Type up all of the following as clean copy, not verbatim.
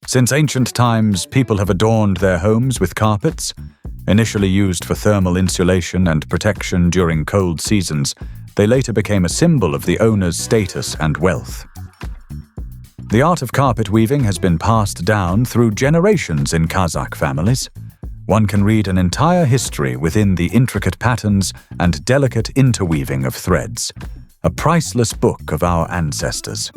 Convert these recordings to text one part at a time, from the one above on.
Since ancient times, people have adorned their homes with carpets. Initially used for thermal insulation and protection during cold seasons, they later became a symbol of the owner's status and wealth. The art of carpet weaving has been passed down through generations in Kazakh families. One can read an entire history within the intricate patterns and delicate interweaving of threads, a priceless book of our ancestors.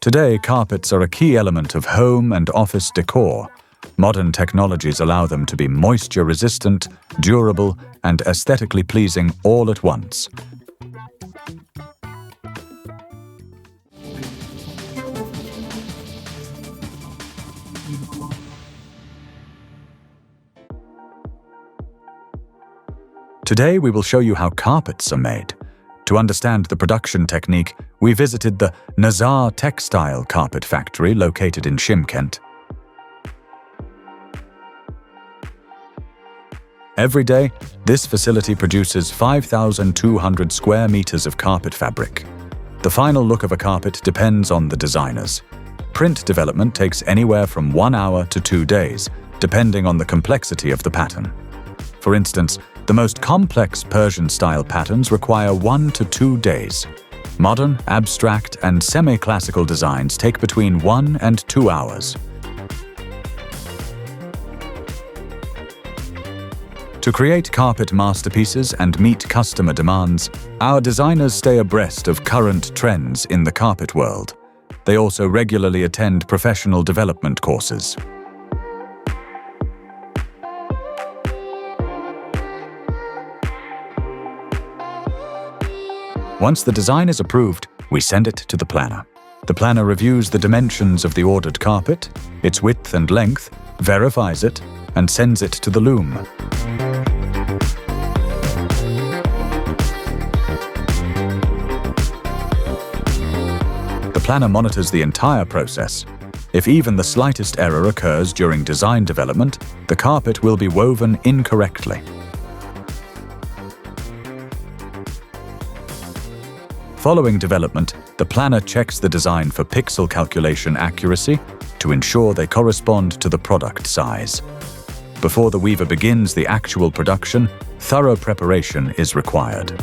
Today, carpets are a key element of home and office decor. Modern technologies allow them to be moisture-resistant, durable, and aesthetically pleasing all at once. Today, we will show you how carpets are made. To understand the production technique, we visited the Nazar-Textile carpet factory located in Shymkent. Every day, this facility produces 5,200 square meters of carpet fabric. The final look of a carpet depends on the designers. Print development takes anywhere from 1 hour to 2 days, depending on the complexity of the pattern. For instance, the most complex Persian-style patterns require 1 to 2 days. Modern, abstract, and semi-classical designs take between 1 and 2 hours. To create carpet masterpieces and meet customer demands, our designers stay abreast of current trends in the carpet world. They also regularly attend professional development courses. Once the design is approved, we send it to the planner. The planner reviews the dimensions of the ordered carpet, its width and length, verifies it, and sends it to the loom. The planner monitors the entire process. If even the slightest error occurs during design development, the carpet will be woven incorrectly. Following development, the planner checks the design for pixel calculation accuracy to ensure they correspond to the product size. Before the weaver begins the actual production, thorough preparation is required.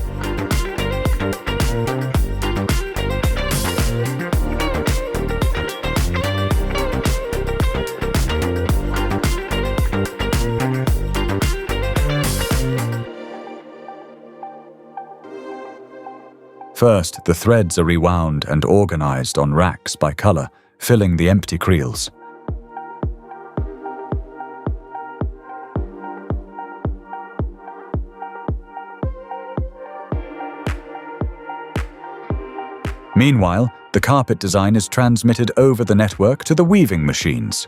First, the threads are rewound and organized on racks by color, filling the empty creels. Meanwhile, the carpet design is transmitted over the network to the weaving machines.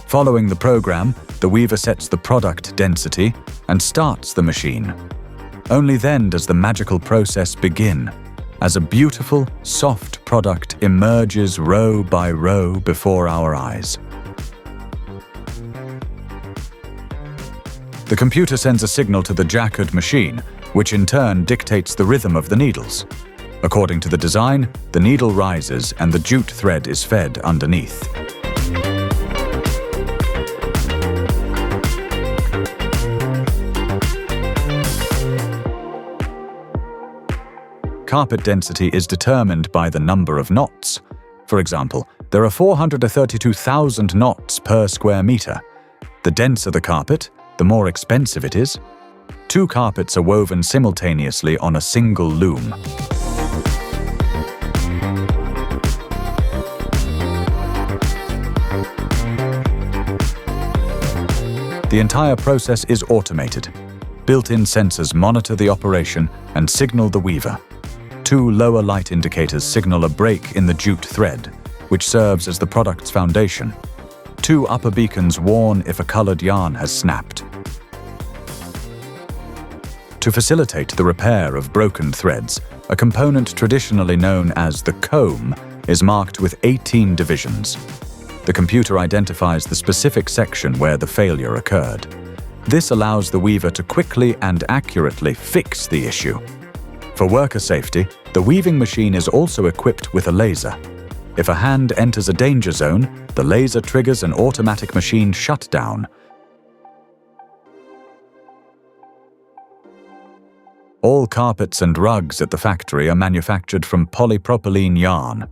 Following the program, the weaver sets the product density and starts the machine. Only then does the magical process begin, as a beautiful, soft product emerges row by row before our eyes. The computer sends a signal to the jacquard machine, which in turn dictates the rhythm of the needles. According to the design, the needle rises and the jute thread is fed underneath. Carpet density is determined by the number of knots. For example, there are 432,000 knots per square meter. The denser the carpet, the more expensive it is. 2 carpets are woven simultaneously on a single loom. The entire process is automated. Built-in sensors monitor the operation and signal the weaver. 2 lower light indicators signal a break in the jute thread, which serves as the product's foundation. 2 upper beacons warn if a colored yarn has snapped. To facilitate the repair of broken threads, A component traditionally known as the comb is marked with 18 divisions. The computer identifies the specific section where the failure occurred. This allows the weaver to quickly and accurately fix the issue. For worker safety, the weaving machine is also equipped with a laser. If a hand enters a danger zone, the laser triggers an automatic machine shutdown. All carpets and rugs at the factory are manufactured from polypropylene yarn.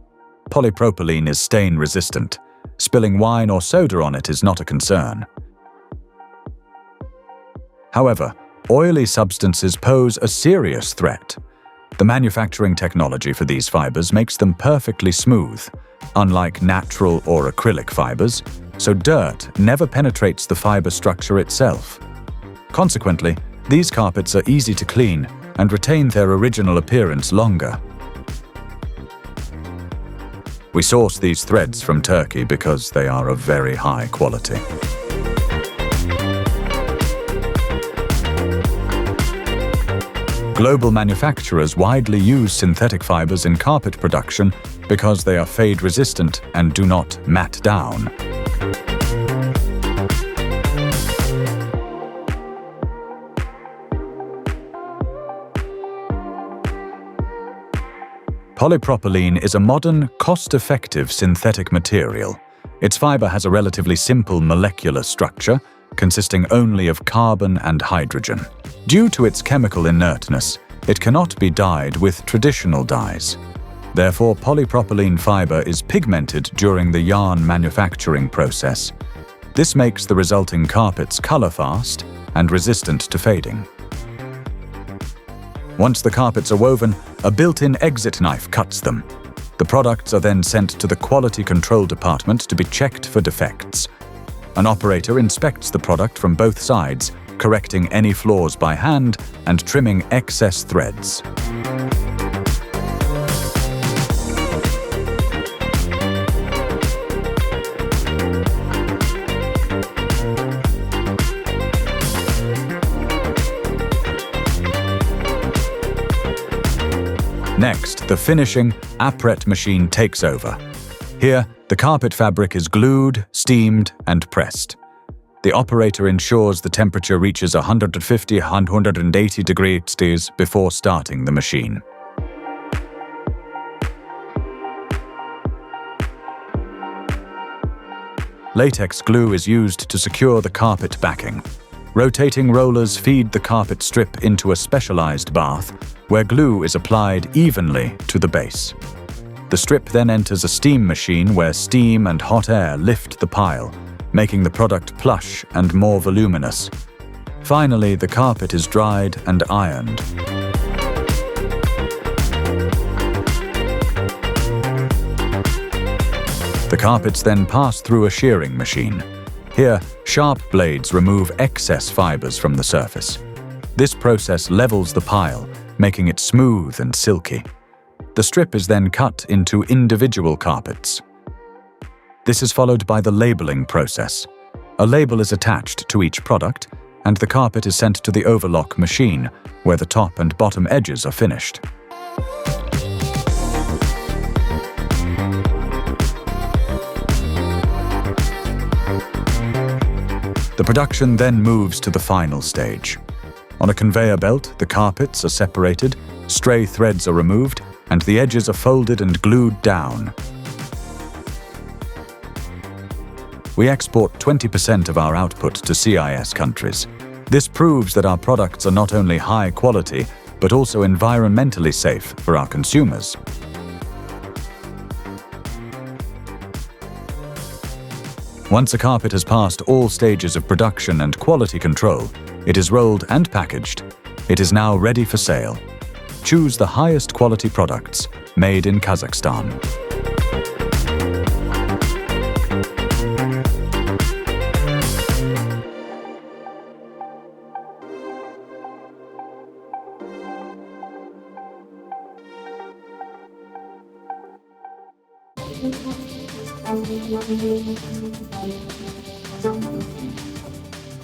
Polypropylene is stain-resistant. Spilling wine or soda on it is not a concern. However, oily substances pose a serious threat. The manufacturing technology for these fibers makes them perfectly smooth, unlike natural or acrylic fibers, so dirt never penetrates the fiber structure itself. Consequently, these carpets are easy to clean and retain their original appearance longer. We source these threads from Turkey because they are of very high quality. Global manufacturers widely use synthetic fibers in carpet production because they are fade-resistant and do not mat down. Polypropylene is a modern, cost-effective synthetic material. Its fiber has a relatively simple molecular structure, consisting only of carbon and hydrogen. Due to its chemical inertness, it cannot be dyed with traditional dyes. Therefore, polypropylene fiber is pigmented during the yarn manufacturing process. This makes the resulting carpets color-fast and resistant to fading. Once the carpets are woven, a built-in exit knife cuts them. The products are then sent to the quality control department to be checked for defects. An operator inspects the product from both sides, correcting any flaws by hand and trimming excess threads. Next, the finishing apret machine takes over. Here, the carpet fabric is glued, steamed, and pressed. The operator ensures the temperature reaches 150–180 degrees before starting the machine. Latex glue is used to secure the carpet backing. Rotating rollers feed the carpet strip into a specialized bath, where glue is applied evenly to the base. The strip then enters a steam machine where steam and hot air lift the pile, making the product plush and more voluminous. Finally, the carpet is dried and ironed. The carpets then pass through a shearing machine. Here, sharp blades remove excess fibers from the surface. This process levels the pile, making it smooth and silky. The strip is then cut into individual carpets. This is followed by the labeling process. A label is attached to each product, and the carpet is sent to the overlock machine, where the top and bottom edges are finished. The production then moves to the final stage. On a conveyor belt, the carpets are separated, stray threads are removed, and the edges are folded and glued down. We export 20% of our output to CIS countries. This proves that our products are not only high quality, but also environmentally safe for our consumers. Once a carpet has passed all stages of production and quality control, it is rolled and packaged. It is now ready for sale. Choose the highest quality products made in Kazakhstan.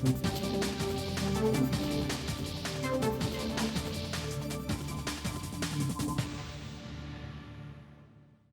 Thank you.